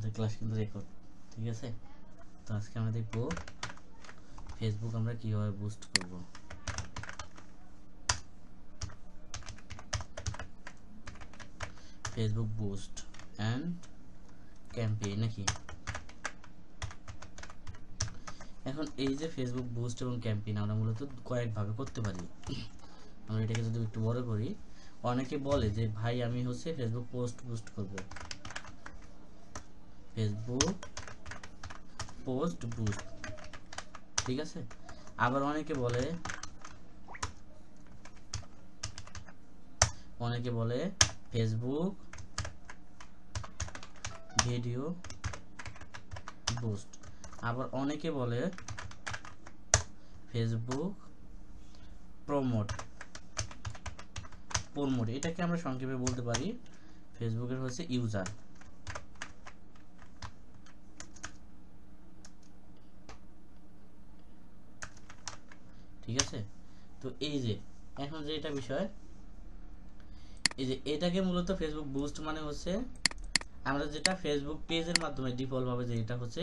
আমাদের ক্লাস কিন্তু রেকর্ড, ঠিক আছে। তো আজকে আমরা দেখব ফেসবুক আমরা কিভাবে বুস্ট করব। ফেসবুক বুস্ট অ্যান্ড ক্যাম্পেইন নাকি। এখন এই যে ফেসবুক বুস্ট এবং ক্যাম্পেইন আমরা মূলত কয়েকভাবে করতে পারি। আমরা এটাকে যদি একটু বড় করি, অনেকে বলে যে ভাই আমি হচ্ছে ফেসবুক পোস্ট বুস্ট করব, ফেসবুক পোস্ট বুস্ট, ঠিক আছে। আবার অনেকে বলে ফেসবুক ভিডিও বুস্ট, আবার অনেকে বলে ফেসবুক প্রমোট। এটাকে আমরা সংক্ষেপে বলতে পারি ফেসবুকের হচ্ছে ইউজার, ঠিক আছে। তো এই যে এখন যে এটা বিষয়, এই যে এটাকে মূলত ফেসবুক বুস্ট মানে হচ্ছে আমরা যেটা ফেসবুক পেজের মাধ্যমে ডিফল্ট ভাবে যে এটা হচ্ছে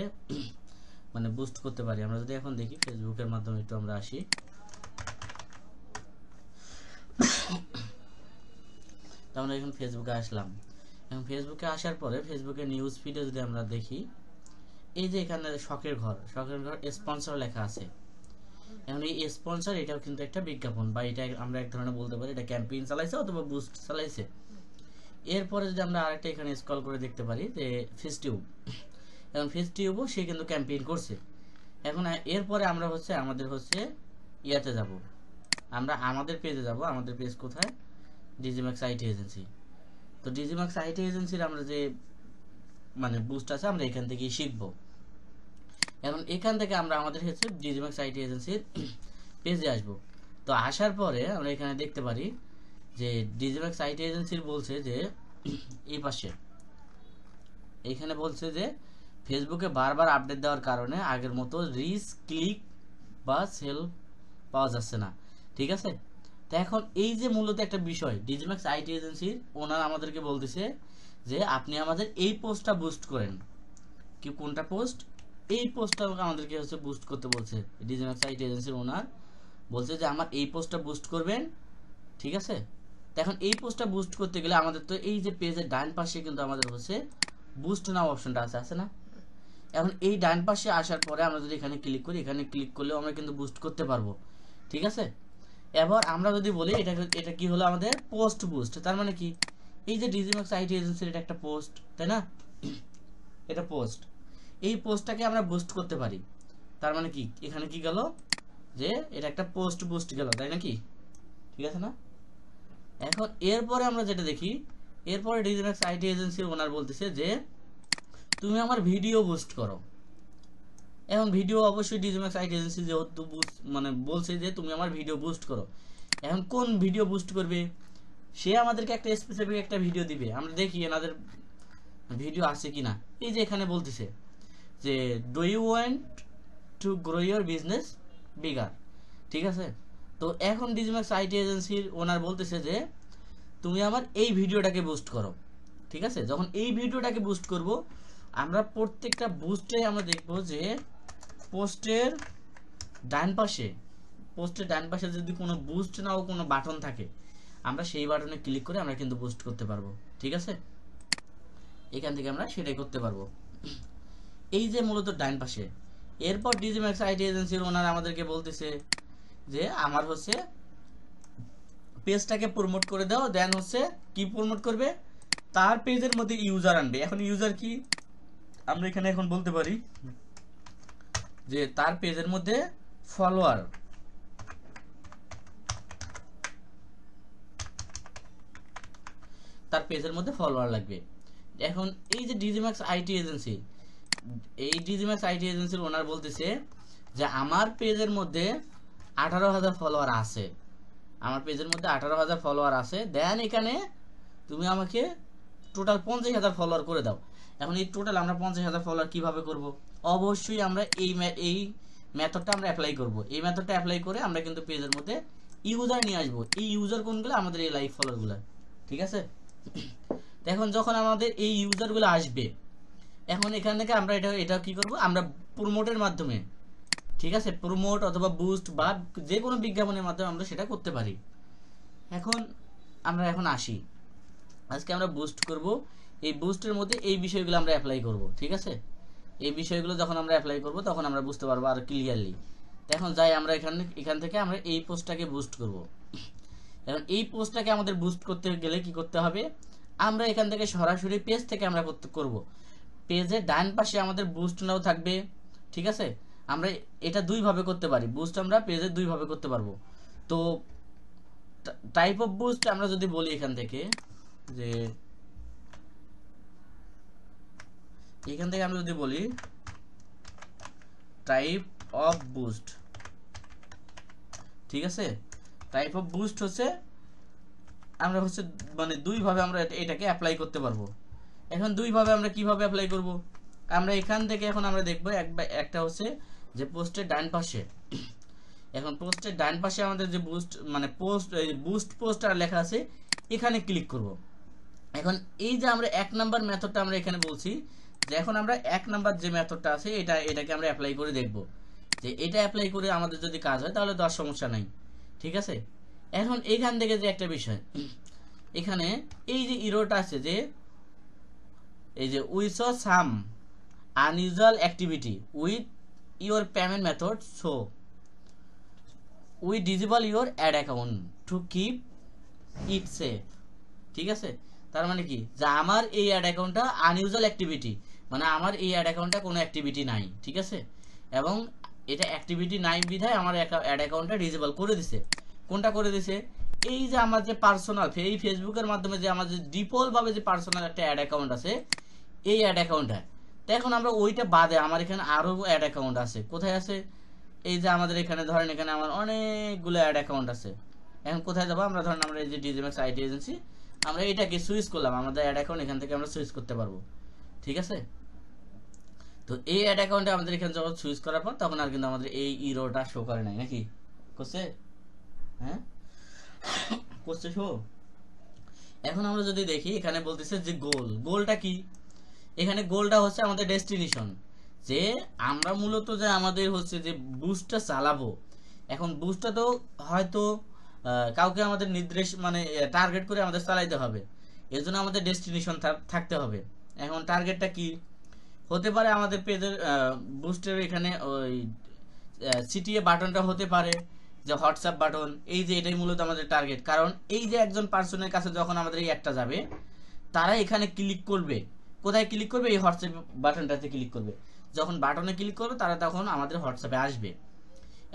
মানে বুস্ট করতে পারি। আমরা যদি এখন দেখি ফেসবুকের মাধ্যমে একটু আমরা আসি, তো আমরা এখন ফেসবুকে আসলাম। এখন ফেসবুকে আসার পরে ফেসবুকের নিউজ ফিডে যদি আমরা দেখি, এই যে এখানে শখের ঘর স্পন্সর লেখা আছে। এখন এই স্পন্সর এটাও কিন্তু একটা বিজ্ঞাপন, বা এটা আমরা এক ধরনের বলতে পারি এটা ক্যাম্পেইন চালাইছে অথবা বুস্ট চালাইছে। এরপরে যদি আমরা আরেকটা এখানে স্ক্রল করে দেখতে পারি যে ফেসটিউব, এখন ফেসটিউবও সে কিন্তু ক্যাম্পেইন করছে। এখন এরপরে আমরা হচ্ছে আমাদের হচ্ছে ইয়াতে যাব, আমরা আমাদের পেজে যাব। আমাদের পেজ কোথায়? ডিজিম্যাক্স আইটি এজেন্সি। তো ডিজিম্যাক্স আইটি এজেন্সির আমরা যে মানে বুস্ট আছে আমরা এখান থেকেই শিখবো। এখন এখান থেকে আমরা আমাদের হচ্ছে ডিজিম্যাক্স আইটি এজেন্সির পেজে আসব। তো আসার পরে আমরা এখানে দেখতে পারি যে ডিজিম্যাক্স আইটি এজেন্সির বলছে যে এই পাশে এখানে বলছে যে ফেসবুকে বারবার আপডেট দেওয়ার কারণে আগের মতো রিচ, ক্লিক বা সেল পাওয়া যাচ্ছে না, ঠিক আছে। তো এখন এই যে মূলত একটা বিষয়, ডিজিম্যাক্স আইটি এজেন্সির ওনার আমাদেরকে বলতেছে যে আপনি আমাদের এই পোস্টটা বুস্ট করেন। কি কোনটা পোস্ট? এই পোস্টটা আমাদেরকে হচ্ছে বুস্ট করতে বলছে। ডিজিম্যাক্স আইটি এজেন্সির ওনার বলছে যে আমার এই পোস্টটা বুস্ট করবেন, ঠিক আছে। এখন এই পোস্টটা বুস্ট করতে গেলে আমাদের তো এই যে পেজের ডান পাশে কিন্তু আমাদের হচ্ছে বুস্ট নাও অপশনটা আছে না। এখন এই ডান পাশে আসার পরে আমরা যদি এখানে ক্লিক করি, এখানে ক্লিক করলেও আমরা কিন্তু বুস্ট করতে পারবো, ঠিক আছে। এবার আমরা যদি বলি এটা কি হলো আমাদের পোস্ট বুস্ট, তার মানে কি এই যে ডিজিম্যাক্স আইটি এজেন্সির এটা একটা পোস্ট, তাই না, এটা পোস্ট। এই পোস্টটাকে আমরা বুস্ট করতে পারি, তার মানে কি এখানে কি গেল যে এটা একটা পোস্ট বুস্ট গেল, তাই নাকি, ঠিক আছে না। এখন এরপরে আমরা যেটা দেখি, এরপরে ডিজিম্যাক্স আইটি এজেন্সির ওনার বলতেছে যে তুমি আমার ভিডিও বুস্ট করো। এখন ভিডিও অবশ্যই ডিজিম্যাক্স আইটি এজেন্সি যেহেতু মানে বলছে যে তুমি আমার ভিডিও বুস্ট করো। এখন কোন ভিডিও বুস্ট করবে? সে আমাদেরকে একটা স্পেসিফিক একটা ভিডিও দিবে, আমরা দেখি এনাদের ভিডিও আছে কিনা। এই যে এখানে বলতেছে যে do you want to grow your business bigger, ঠিক আছে। তো এখন ডিজিম্যাক্স আইটি এজেন্সির ওনার বলতেছে যে তুমি আমার এই ভিডিওটাকে বুস্ট করো, ঠিক আছে। যখন এই ভিডিওটাকে বুস্ট করব, আমরা প্রত্যেকটা বুস্টে আমরা দেখব যে পোস্টের ডান পাশে যদি কোনো বুস্ট নাও কোনো বাটন থাকে, আমরা সেই বাটনে ক্লিক করে আমরা কিন্তু বুস্ট করতে পারবো, ঠিক আছে। এখান থেকে আমরা সেটাই করতে পারবো, এই যে মূলত ডান পাশে। এরপর ডিজিম্যাক্স আইটি এজেন্সির ওনার আমাদেরকে বলতেছে যে আমার হচ্ছে পেজটাকে প্রমোট করে দাও। দেন হচ্ছে কি প্রমোট করবে? তার পেজের মধ্যে ইউজার আনবে। এখন ইউজার কি আমরা এখানে এখন বলতে পারি যে তার পেজের মধ্যে ফলোয়ার, তার পেজের মধ্যে ফলোয়ার লাগবে। এখন এই যে ডিজিম্যাক্স আইটি এজেন্সি, এই ডিজিম্যাক্স আইটি এজেন্সির ওনার বলতেছে যে আমার পেজের মধ্যে 18,000 ফলোয়ার আছে, আমার পেজের মধ্যে 18,000 ফলোয়ার আছে। দেন এখানে তুমি আমাকে টোটাল 50,000 ফলোয়ার করে দাও। এখন এই টোটাল আমরা 50,000 ফলোয়ার কিভাবে করব? অবশ্যই আমরা এই মেথডটা আমরা অ্যাপ্লাই করব। এই মেথডটা অ্যাপ্লাই করে আমরা কিন্তু পেজের মধ্যে ইউজার নিয়ে আসবো। এই ইউজার কোনগুলো? আমাদের এই লাইভ ফলোয়ারগুলো, ঠিক আছে। এখন যখন আমাদের এই ইউজারগুলো আসবে, এখন এখান থেকে আমরা এটা কি করব, আমরা প্রমোটের মাধ্যমে, ঠিক আছে, প্রমোট অথবা বুস্ট বা যে কোনো বিজ্ঞাপনের মাধ্যমে আমরা সেটা করতে পারি। এখন আমরা আসি, আজকে আমরা বুস্ট করব। এই বুস্টের মধ্যে এই বিষয়গুলো আমরা অ্যাপ্লাই করব, ঠিক আছে। এই বিষয়গুলো যখন আমরা অ্যাপ্লাই করব তখন আমরা বুঝতে পারবো আর ক্লিয়ারলি। এখন যাই আমরা এখান থেকে আমরা এই পোস্টটাকে বুস্ট করব। এখন এই পোস্টটাকে আমাদের বুস্ট করতে গেলে কি করতে হবে, আমরা এখান থেকে সরাসরি পেজ থেকে আমরা করব। পেজের ডান পাশে আমাদের বুস্ট নাও থাকবে, ঠিক আছে। আমরা এটা দুইভাবে করতে পারি, বুস্ট আমরা পেজে দুইভাবে করতে পারবো। তো টাইপ অফ বুস্ট আমরা যদি বলি এখান থেকে, যে এখান থেকে আমরা যদি বলি টাইপ অফ বুস্ট, ঠিক আছে। টাইপ অফ বুস্ট হচ্ছে আমরা মানে দুইভাবে আমরা এটাকে অ্যাপ্লাই করতে পারবো। এখন দুইভাবে আমরা কিভাবে অ্যাপ্লাই করব, আমরা এখান থেকে এখন আমরা দেখব একটা হচ্ছে যে পোস্টের ডান পাশে, এখন পোস্টের ডান পাশে আমাদের যে বুস্ট মানে বুস্ট পোস্ট আর লেখা আছে, এখানে ক্লিক করব। এখন এই যে আমরা 1 নাম্বার মেথডটা আমরা এখানে বলছি, যে এখন আমরা 1 নাম্বার যে মেথডটা আছে এটাকে আমরা অ্যাপ্লাই করে দেখব, যে এটা অ্যাপ্লাই করে আমাদের যদি কাজ হয় তাহলে তো আর সমস্যা নাই, ঠিক আছে। এখন এখান থেকে যে একটা বিষয়, এখানে এই যে ইরোটা আছে, যে এই যে we saw some unusual activity with your payment method, so we disable your ad account to keep it safe, ঠিক আছে। তার মানে কি, যে আমার এই অ্যাড অ্যাকাউন্টটা আনইউজুয়াল অ্যাক্টিভিটি, মানে আমার এই অ্যাড অ্যাকাউন্টটা কোনো অ্যাক্টিভিটি নাই, ঠিক আছে। এবং এটা অ্যাক্টিভিটি নাই বিধায় আমার অ্যাড অ্যাকাউন্টটা ডিসেবল করে দিছে। কোনটা করে দিছে, এই যে আমার যে পার্সোনাল এই ফেসবুকের মাধ্যমে যে আমার যে ডিফল্টভাবে যে পার্সোনাল একটা অ্যাড অ্যাকাউন্ট আছে, এই অ্যাড অ্যাকাউন্টটা। তো এখন আমরা ওইটা বাদে আমার এখানে আরও অ্যাড অ্যাকাউন্ট আছে, কোথায় আছে, এই যে আমাদের এখানে ধরেন এখানে আমার অনেকগুলো অ্যাড অ্যাকাউন্ট আছে। এখন কোথায় যাবো আমরা, ধরেন আমরা এই যে ডিজিএমএক্স আইটি এজেন্সি, আমরা এটাকে সুইচ করলাম, আমাদের অ্যাড অ্যাকাউন্ট এখান থেকে আমরা সুইচ করতে পারবো, ঠিক আছে। তো এই অ্যাড অ্যাকাউন্টে আমাদের এখানে যখন সুইচ করার পর তখন আর কিন্তু আমাদের এই ইরোটা শো করে নাই, নাকি করছে, হ্যাঁ করছে শো। এখন আমরা যদি দেখি এখানে বলতেছে যে গোলটা কি, এখানে গোলটা হচ্ছে আমাদের ডেস্টিনেশন, যে আমরা মূলত যে আমাদের হচ্ছে যে বুস্টটা চালাবো। এখন বুস্টটা তো হয়তো কাউকে আমাদের নির্দেশ মানে টার্গেট করে আমাদের চালাইতে হবে, এর জন্য আমাদের ডেস্টিনেশন থাকতে হবে। এখন টার্গেটটা কি হতে পারে, আমাদের পেজের বুস্টের এখানে ওই সিটিএ বাটনটা হতে পারে, যে হোয়াটসঅ্যাপ বাটন, এই যে এটাই মূলত আমাদের টার্গেট। কারণ এই যে একজন পার্সনের কাছে যখন আমাদের এই অ্যাডটা যাবে, তারা এখানে ক্লিক করবে, কোথায় ক্লিক করবে, এই হোয়াটসঅ্যাপ বাটনটাতে ক্লিক করবে। যখন বাটনে ক্লিক করবে তারা তখন আমাদের হোয়াটসঅ্যাপে আসবে।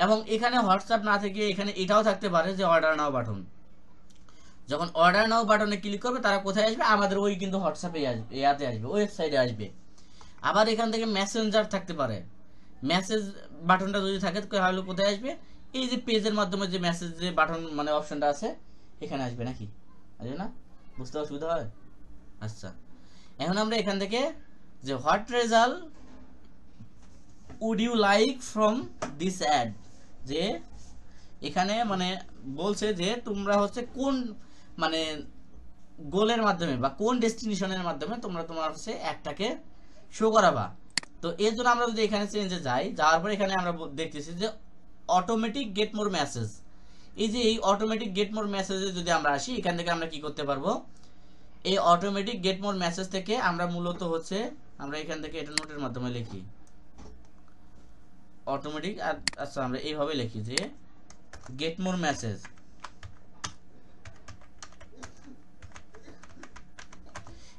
এবং এখানে হোয়াটসঅ্যাপ না থেকে এখানে এটাও থাকতে পারে যে অর্ডার নাও বাটন, যখন অর্ডার নাও বাটনে ক্লিক করবে তারা কোথায় আসবে, আমাদের ওই কিন্তু হোয়াটসঅ্যাপে আসবে, ইয়াতে আসবে, ওয়েবসাইটে আসবে। আবার এখান থেকে মেসেঞ্জার থাকতে পারে, মেসেজ বাটনটা যদি থাকে তাহলে কোথায় আসবে, এই যে পেজের মাধ্যমে যে মেসেজ যে বাটন মানে অপশনটা আছে এখানে আসবে, নাকি আসবে না, বুঝতে অসুবিধা হয়। আচ্ছা, এখন আমরা এখান থেকে যে what result would you like from this ad, যে এখানে মানে বলছে যে তোমরা হচ্ছে কোন মানে গোলের মাধ্যমে বা কোন ডেস্টিনেশনের মাধ্যমে তোমরা তোমার হচ্ছে অ্যাডটাকে শো করাবা। তো এর জন্য আমরা যদি এখানে চেঞ্জে যাওয়ার পর এখানে আমরা দেখতেছি যে অটোমেটিক গেট মোর মেসেজ, এই যে এই অটোমেটিক গেট মোর মেসেজে যদি আমরা আসি, এখান থেকে আমরা কি করতে পারবো, এই অটোমেটিক গেট মোর মেসেজ থেকে আমরা মূলত হচ্ছে আমরা এখান থেকে এটা নোটের মাধ্যমে লিখি অটোমেটিক, আচ্ছা আমরা এইভাবে লিখি যে গেট মোর মেসেজ।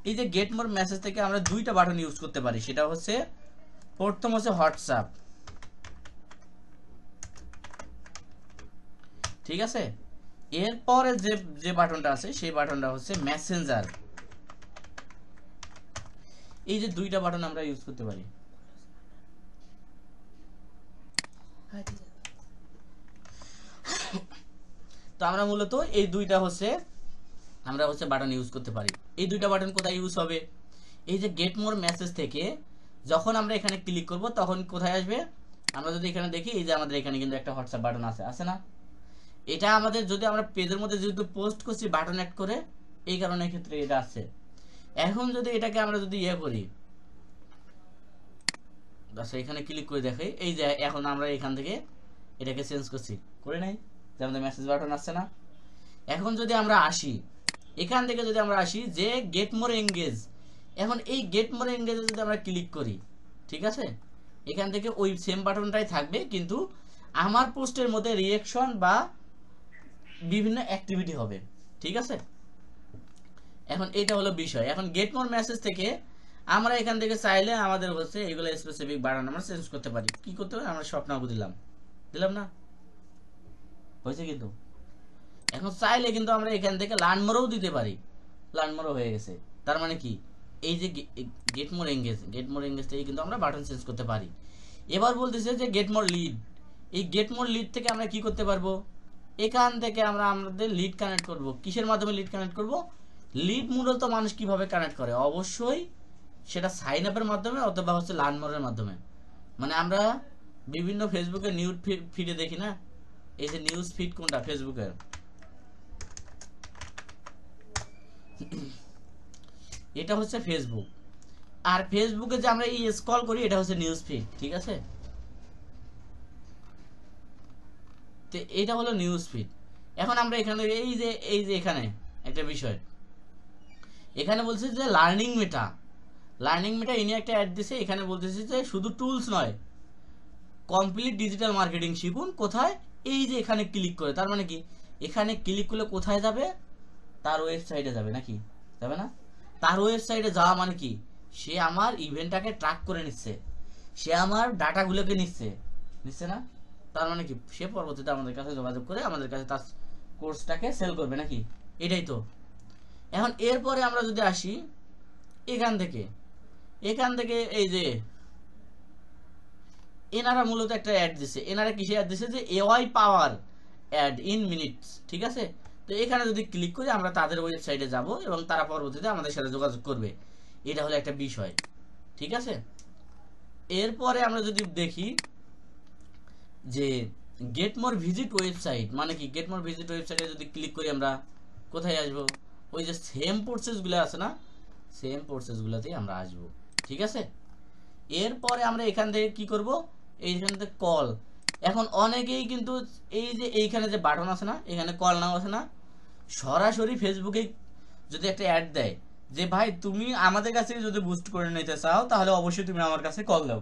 এই যে গেট মোর মেসেজ থেকে আমরা দুইটা বাটন ইউজ করতে পারি, সেটা হচ্ছে প্রথম হচ্ছে হোয়াটসঅ্যাপ, ঠিক আছে। এরপরে যে বাটনটা আছে সেই বাটনটা হচ্ছে মেসেঞ্জার। এই যে দুইটা বাটন আমরা ইউজ করতে পারি। তো আমরা মূলত এই দুইটা হচ্ছে আমরা হচ্ছে বাটন ইউজ করতে পারি। এই দুইটা বাটন কোথায় ইউজ হবে, এই যে গেট মোর মেসেজ থেকে যখন আমরা এখানে ক্লিক করব তখন কোথায় আসবে, আমরা যদি এখানে দেখি এই যে আমাদের এখানে কিন্তু একটা হোয়াটসঅ্যাপ বাটন আছে না, এটা আমাদের যদি আমরা পেজের মধ্যে যেহেতু পোস্ট করছি বাটন অ্যাড করে, এই কারণে ক্ষেত্রে এটা আছে। এখন যদি এটাকে আমরা যদি ইয়ে করি, আচ্ছা এখানে ক্লিক করে দেখাই, এই যে এখন আমরা এখান থেকে এটাকে চেঞ্জ করছি, করে নাই যে আমাদের মেসেজ বাটন আসছে না। এখন যদি আমরা আসি এখান থেকে, যদি আমরা আসি যে গেট মোর এঙ্গেজ, এখন এই গেট মোর এঙ্গেজে যদি আমরা ক্লিক করি, ঠিক আছে, এখান থেকে ওই সেম বাটনটাই থাকবে, কিন্তু আমার পোস্টের মধ্যে রিঅ্যাকশন বা বিভিন্ন অ্যাক্টিভিটি হবে, ঠিক আছে। এখন এটা হলো বিষয়। এখন গেট মোর মেসেজ থেকে আমরা এখান থেকে চাইলে আমাদের হচ্ছে এগুলো স্পেসিফিক বাটন আমরা চেঞ্জ করতে পারি। কি করতে পারি, আমরা স্বপ্নাবু দিলাম না হয়েছে কিন্তু। এখন চাইলে কিন্তু আমরা এখান থেকে লার্ন মোরও দিতে পারি, লার্ন মোরও হয়ে গেছে। তার মানে কি, এই যে গেট মোর এঙ্গেজ থেকে কিন্তু আমরা বাটন চেঞ্জ করতে পারি। এবার বলতেছে যে গেট মোর লিড, এই গেট মোর লিড থেকে আমরা কি করতে পারবো, এখান থেকে আমরা আমাদের লিড কানেক্ট করব। কিসের মাধ্যমে লিড কানেক্ট করব, লিড মূলত মানুষ কিভাবে কানেক্ট করে, অবশ্যই সেটা সাইন আপের মাধ্যমে অথবা হচ্ছে লার্ন মোরের মাধ্যমে। মানে আমরা বিভিন্ন ফেসবুকে নিউজ ফিডে দেখি না, এই যে নিউজ ফিড কোনটা ফেসবুকের, এটা হচ্ছে ফেসবুক। আর ফেসবুকে যে আমরা এই স্ক্রল করি এটা হচ্ছে নিউজ ফিড, ঠিক আছে। তো এটা হলো নিউজ ফিড। এখন আমরা এখানে এই যে এখানে একটা বিষয়, এখানে বলছে যে লার্নিং মেটা ইনি একটা অ্যাড দিছে। এখানে বলতেছে যে শুধু টুলস নয়, কমপ্লিট ডিজিটাল মার্কেটিং শিখুন। কোথায়, এই যে এখানে ক্লিক করে, তার মানে কি এখানে ক্লিক করলে কোথায় যাবে, তার ওয়েবসাইটে যাবে নাকি, যাবে না? তার ওয়েবসাইটে যাওয়া মানে কি, সে আমার ইভেন্টটাকে ট্র্যাক করে নিচ্ছে, সে আমার ডাটাগুলোকে নিচ্ছে না? তার মানে কি সে পরবর্তীতে আমাদের কাছে যোগাযোগ করে আমাদের কাছে তার কোর্সটাকে সেল করবে নাকি, এটাই তো। এখন এরপরে আমরা যদি আসি এখান থেকে এই যে এনারা মূলত একটা অ্যাড দিছে, এনারা কিসে অ্যাড দিছে, যে AI power ad in minutes, ঠিক আছে। তো এখানে যদি ক্লিক করি আমরা তাদের ওয়েবসাইটে যাব এবং তারা পরবর্তীতে আমাদের সাথে যোগাযোগ করবে, এটা হলো একটা বিষয়, ঠিক আছে। এরপরে আমরা যদি দেখি যে গেট মোর ভিজিট ওয়েবসাইট, মানে কি গেট মোর ভিজিট ওয়েবসাইটে যদি ক্লিক করি আমরা কোথায় আসবো, ওই যে সেম প্রসেসগুলো আছে না, সেম প্রসেসগুলোতেই আমরা আসবো, ঠিক আছে। এরপরে আমরা এখান থেকে কি করব, এইখান থেকে কল। এখন অনেকেই কিন্তু এই যে এইখানে যে বাটন আছে না, এখানে কল নাও আছে না, সরাসরি ফেসবুকে যদি একটা অ্যাড দেয় যে ভাই তুমি আমাদের কাছে যদি বুস্ট করে নিতে চাও তাহলে অবশ্যই তুমি আমার কাছে কল দাও,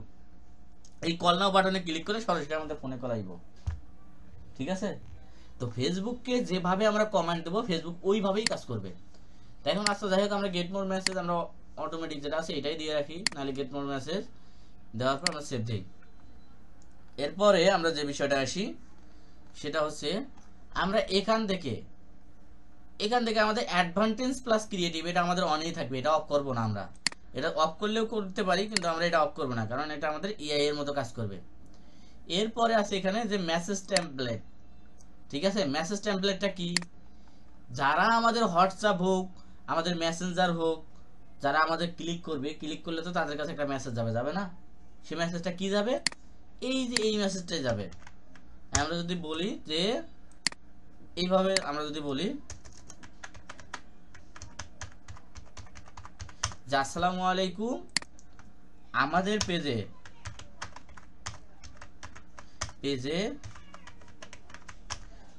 এই কল নাও বাটনে ক্লিক করে সরাসরি আমাদের ফোনে কল আসবো, ঠিক আছে। তো ফেসবুককে যেভাবে আমরা কমান্ড দেবো ফেসবুক ওইভাবেই কাজ করবে। তাই এখন আচ্ছা যাই হোক, আমরা গেট মোর মেসেজ আমরা অটোমেটিক যেটা আছে এটাই দিয়ে রাখি, নাহলে গেট মোর মেসেজ দেওয়ার পর আমরা সেভ দিই। এরপরে আমরা যে বিষয়টা আসি সেটা হচ্ছে আমরা এখান থেকে আমাদের অ্যাডভান্টেজ প্লাস ক্রিয়েটিভ এটা আমাদের অনেই থাকবে, এটা অফ করবো না। আমরা এটা অফ করলেও করতে পারি, কিন্তু আমরা এটা অফ করবো না, কারণ এটা আমাদের এআই এর মতো কাজ করবে। এরপরে আছে এখানে যে মেসেজ টেমপ্লেট, ঠিক আছে। মেসেজ টেমপ্লেটটা কি, যারা আমাদের হোয়াটসঅ্যাপ হোক, আমাদের মেসেঞ্জার হোক, যারা আমাদের ক্লিক করলে তো তাদের কাছে একটা মেসেজ যাবে না, সে মেসেজটা কি যাবে, এই যে এই মেসেজটাই যাবে। আমরা যদি বলি যে এইভাবে, আমরা যদি বলি যে আসসালামু আলাইকুম, আমাদের পেজে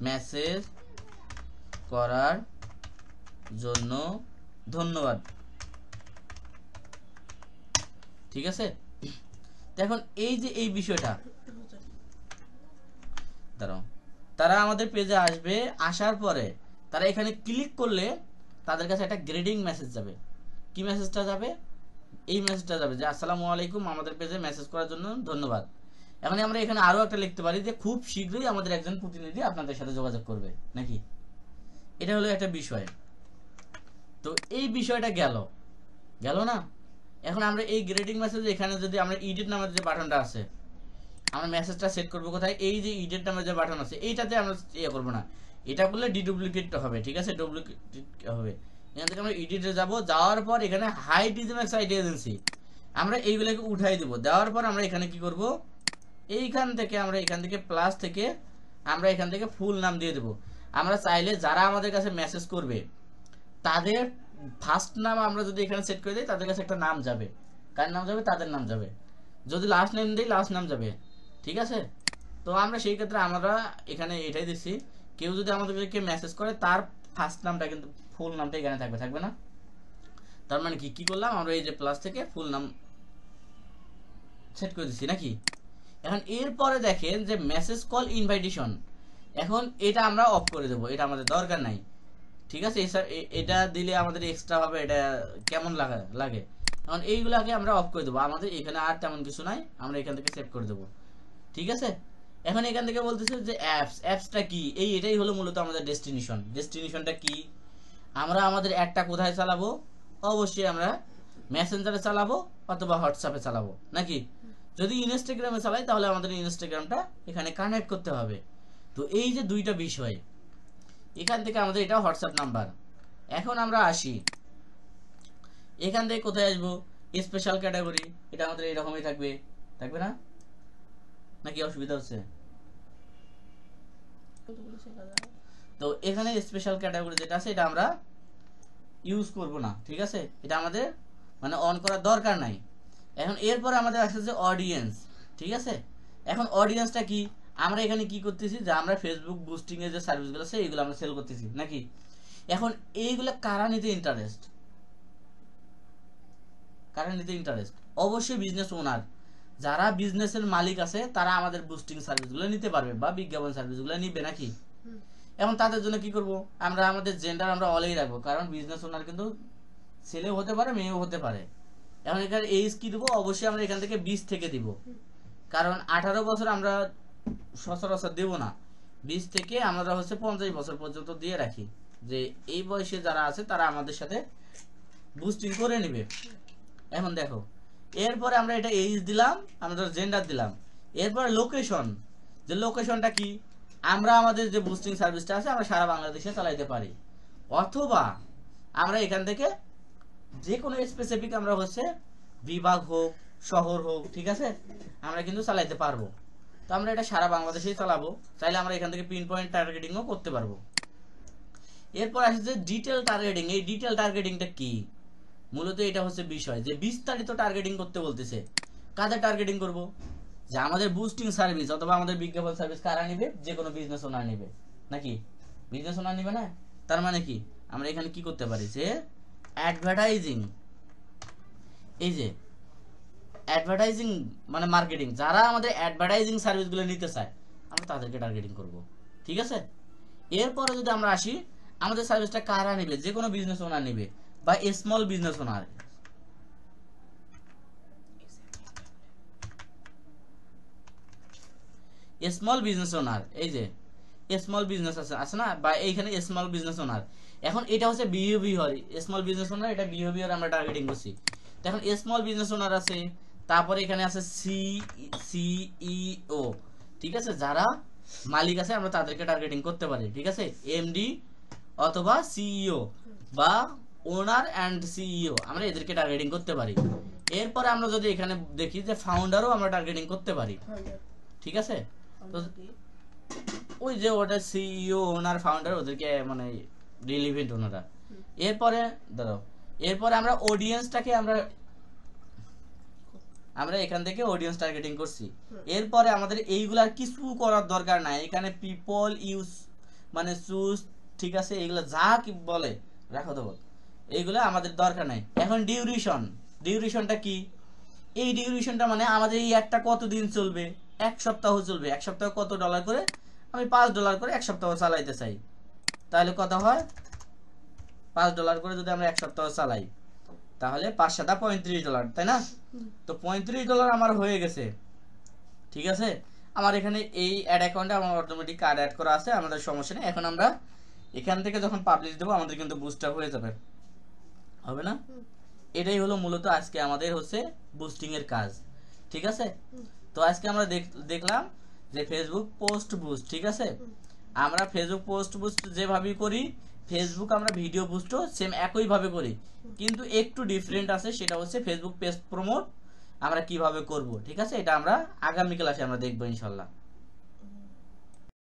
মেসেজ করার জন্য ধন্যবাদ, ঠিক আছে। এখন এই যে এই বিষয়টা, দাঁড়াও, তারা আমাদের পেজে আসবে, আসার পরে তারা এখানে ক্লিক করলে তাদের কাছে একটা গ্রেডিং মেসেজ যাবে। কি মেসেজটা যাবে, এই মেসেজটা যাবে যে আসসালামু আলাইকুম, আমাদের পেজে মেসেজ করার জন্য ধন্যবাদ। এখন আমরা এখানে আরো একটা লিখতে পারি যে খুব শীঘ্রই আমাদের একজন প্রতিনিধি আপনাদের সাথে যোগাযোগ করবে নাকি, এটা হলো একটা বিষয়। তো এই বিষয়টা গেল না। এখন আমরা এই গ্রেডিং মেসেজ এখানে যদি আমরা এডিট নামের যে বাটনটা আছে, আমরা মেসেজটা সেট করব কোথায়, এই যে এডিট নামের যে বাটন আছে এইটাতে আমরা ইয়ে করব না, এটা করলে ডিডুপ্লিকেট হবে, ঠিক আছে, ডুপ্লিকেট হবে। এখান থেকে আমরা এডিটে যাব, যাওয়ার পর এখানে হাইট ইজমেক্স আইডি এজেন্সি আমরা এইগুলোকে উঠাই দেব। দেওয়ার পর আমরা এখানে কি করব, এইখান থেকে প্লাস থেকে আমরা এখান থেকে ফুল নাম দিয়ে দেব। আমরা চাইলে যারা আমাদের কাছে মেসেজ করবে তাদের ফার্স্ট নাম আমরা যদি এখানে সেট করে দিই তাদের কাছে একটা নাম যাবে, কার নাম যাবে, তাদের নাম যাবে। যদি লাস্ট নেম দিই লাস্ট নাম যাবে, ঠিক আছে। তো আমরা সেই ক্ষেত্রে আমরা এখানে এটাই দিচ্ছি, কেউ যদি আমাদেরকে মেসেজ করে তার ফার্স্ট নামটা কিন্তু ফুল নামটা এখানে থাকবে, থাকবে না। তার মানে কি করলাম আমরা, এই যে প্লাস থেকে ফুল নাম সেট করে দিচ্ছি নাকি। এখন এরপরে দেখেন যে মেসেজ কল ইনভাইটেশন, এখন এটা আমরা অফ করে দেবো, এটা আমাদের দরকার নাই, ঠিক আছে। এটা দিলে আমাদের এক্সট্রা ভাবে এটা কেমন লাগে। এখন এইগুলাকে আমরা অফ করে দেবো, আমাদের এখানে আর তেমন কিছু নাই, আমরা এখান থেকে সেভ করে দেবো, ঠিক আছে। এখন এখান থেকে বলতেছে যে অ্যাপসটা কি, এটাই হলো মূলত আমাদের ডেস্টিনেশনটা কি। আমরা আমাদের অ্যাডটা কোথায় চালাবো, অবশ্যই আমরা মেসেঞ্জারে চালাবো অথবা হোয়াটসঅ্যাপে চালাবো নাকি। যদি ইনস্টাগ্রামে চালাই তাহলে আমাদের ইনস্টাগ্রামটা এখানে কানেক্ট করতে হবে। তো এই যে দুইটা বিষয়, এখান থেকে আমাদের এটা হোয়াটসঅ্যাপ নাম্বার। এখন আমরা আসি এখান থেকে কোথায় আসবো, স্পেশাল ক্যাটাগরি, এটা আমাদের এরকমই থাকবে, থাকবে না নাকি অসুবিধা হচ্ছে। তো এখানে স্পেশাল ক্যাটাগরি যেটা আছে এটা আমরা ইউজ করব না, ঠিক আছে, এটা আমাদের মানে অন করার দরকার নাই। এখন এরপর আমাদের আসছে যে অডিয়েন্স, ঠিক আছে। এখন অডিয়েন্সটা কি, আমরা এখানে কি করতেছি যে আমরা ফেসবুক বুস্টিং এর যে সার্ভিসগুলো আছে এইগুলো আমরা সেল করতেছি নাকি। এখন এইগুলো কারা নিতে ইন্টারেস্ট, অবশ্যই বিজনেস ওনার, যারা বিজনেসের মালিক আছে তারা আমাদের বুস্টিং সার্ভিসগুলো নিতে পারবে বা বিজ্ঞাপন সার্ভিসগুলো নিবে নাকি। এখন তাদের জন্য কি করব, আমরা আমাদের জেন্ডার আমরা অলেই রাখবো, কারণ বিজনেস ওনার কিন্তু ছেলেও হতে পারে মেয়েও হতে পারে। এখন এখানে এইজ কি দেবো, অবশ্যই আমরা এখান থেকে 20 থেকে দিব, কারণ 18 বছর আমরা সচরাচর দেব না, 20 থেকে আমরা হচ্ছে 50 বছর পর্যন্ত দিয়ে রাখি, যে এই বয়সে যারা আছে তারা আমাদের সাথে বুস্টিং করে নেবে। এখন দেখো এরপরে আমরা এটা এইজ দিলাম, আমরা জেন্ডার দিলাম, এরপরে লোকেশন, যে লোকেশনটা কি, আমরা আমাদের যে বুস্টিং সার্ভিসটা আছে আমরা সারা বাংলাদেশে চালাইতে পারি, অথবা আমরা এখান থেকে যে কোনো স্পেসিফিক আমরা হচ্ছে বিভাগ হোক শহর হোক, ঠিক আছে, আমরা কিন্তু চালাইতে পারবো। তো আমরা এটা সারা বাংলাদেশেই চালাবো, চাইলে আমরা এখান থেকে পিন পয়েন্ট টার্গেটিংও করতে পারবো। এরপর আসছে যে ডিটেল টার্গেটিং, এই ডিটেল টার্গেটিংটা কি, মূলত এটা হচ্ছে বিষয় যে বিস্তারিত টার্গেটিং করতে বলতেছে। কাদের টার্গেটিং করব, যে আমাদের বুস্টিং সার্ভিস অথবা আমাদের বিজ্ঞাপন সার্ভিস কারা নিবে, যে কোনো বিজনেস ওনার নিবে নাকি, বিজনেস ওনার নিবে না। তার মানে কি আমরা এখানে কি করতে পারি, যে অ্যাডভার্টাইজিং, এই যে অ্যাডভার্টাইজিং মানে মার্কেটিং, যারা আমাদের অ্যাডভার্টাইজিং সার্ভিসগুলো নিতে চায় আমরা তাদেরকে টার্গেটিং করব, ঠিক আছে। এরপরে যদি আমরা আসি আমাদের সার্ভিসটা কারা নেবে, যে কোনো বিজনেস ওনার নেবে বা small business owner, small business owner, এই যে স্মল বিজনেস আছে না, বা এইখানে স্মল বিজনেস ওনার। এখন এটা হচ্ছে বিহেভিয়ার, স্মল বিজনেস ওনার এটা বিহেভিয়ার আমরা টার্গেটিং করছি। এখন স্মল বিজনেস ওনার আছে, তারপরে এখানে আছে সিইও, ঠিক আছে, যারা মালিক আছে আমরা তাদেরকে টার্গেটিং করতে পারি, ঠিক আছে, এমডি অথবা সিইও বা ওনার অ্যান্ড সিইও আমরা এদেরকে টার্গেটিং করতে পারি। এরপরে আমরা যদি এখানে দেখি যে ফাউন্ডারও আমরা টার্গেটিং করতে পারি, ঠিক আছে। তো ওই যে ওটা সিইও ওনার ফাউন্ডার ওদেরকে মানে রিলিভেন্ট ওনারা। এরপরে ধরো এরপরে আমরা অডিয়েন্সটাকে আমরা এখান থেকে অডিয়েন্স টার্গেটিং করছি। এরপরে আমাদের এইগুলার কিছু করার দরকার নাই, এখানে পিপল ইউজ মানে চুজ, ঠিক আছে, এইগুলা যা কি বলে রাখো দেবো, এইগুলা আমাদের দরকার নাই। এখন ডিউরেশনটা কি, এই ডিউরেশনটা মানে আমাদের এই একটা কতদিন চলবে, 1 সপ্তাহ চলবে, 1 সপ্তাহ কত ডলার করে, আমি $5 করে 1 সপ্তাহ চালাইতে চাই, তাহলে কত হয়, $5 করে যদি আমরা 1 সপ্তাহ চালাই তাহলে 5 7 $35, তাই না। তো $35 আমার হয়ে গেছে, ঠিক আছে। আমার এখানে এই অ্যাড অ্যাকাউন্টে আমার অটোমেটিক কার্ড অ্যাড করা আছে, আমাদের সমস্যা নেই। এখন আমরা এখান থেকে যখন পাবলিশ দেবো আমাদের কিন্তু বুস্টার হয়ে যাবে, হবে না। এটাই হলো মূলত আজকে আমাদের হচ্ছে বুস্টিং এর কাজ, ঠিক আছে। তো আজকে আমরা দেখলাম যে ফেসবুক পোস্ট বুস্ট, ঠিক আছে, আমরা ফেসবুক পোস্ট বুস্ট যেভাবে করি ফেসবুক আমরা ভিডিও বুস্টও সেম একই ভাবে করি, কিন্তু একটু ডিফারেন্ট আছে, সেটা হচ্ছে ফেসবুক পেজ প্রমোট আমরা কিভাবে করব, ঠিক আছে। এটা আমরা আগামী ক্লাসে আমরা দেখবো ইনশাল্লাহ।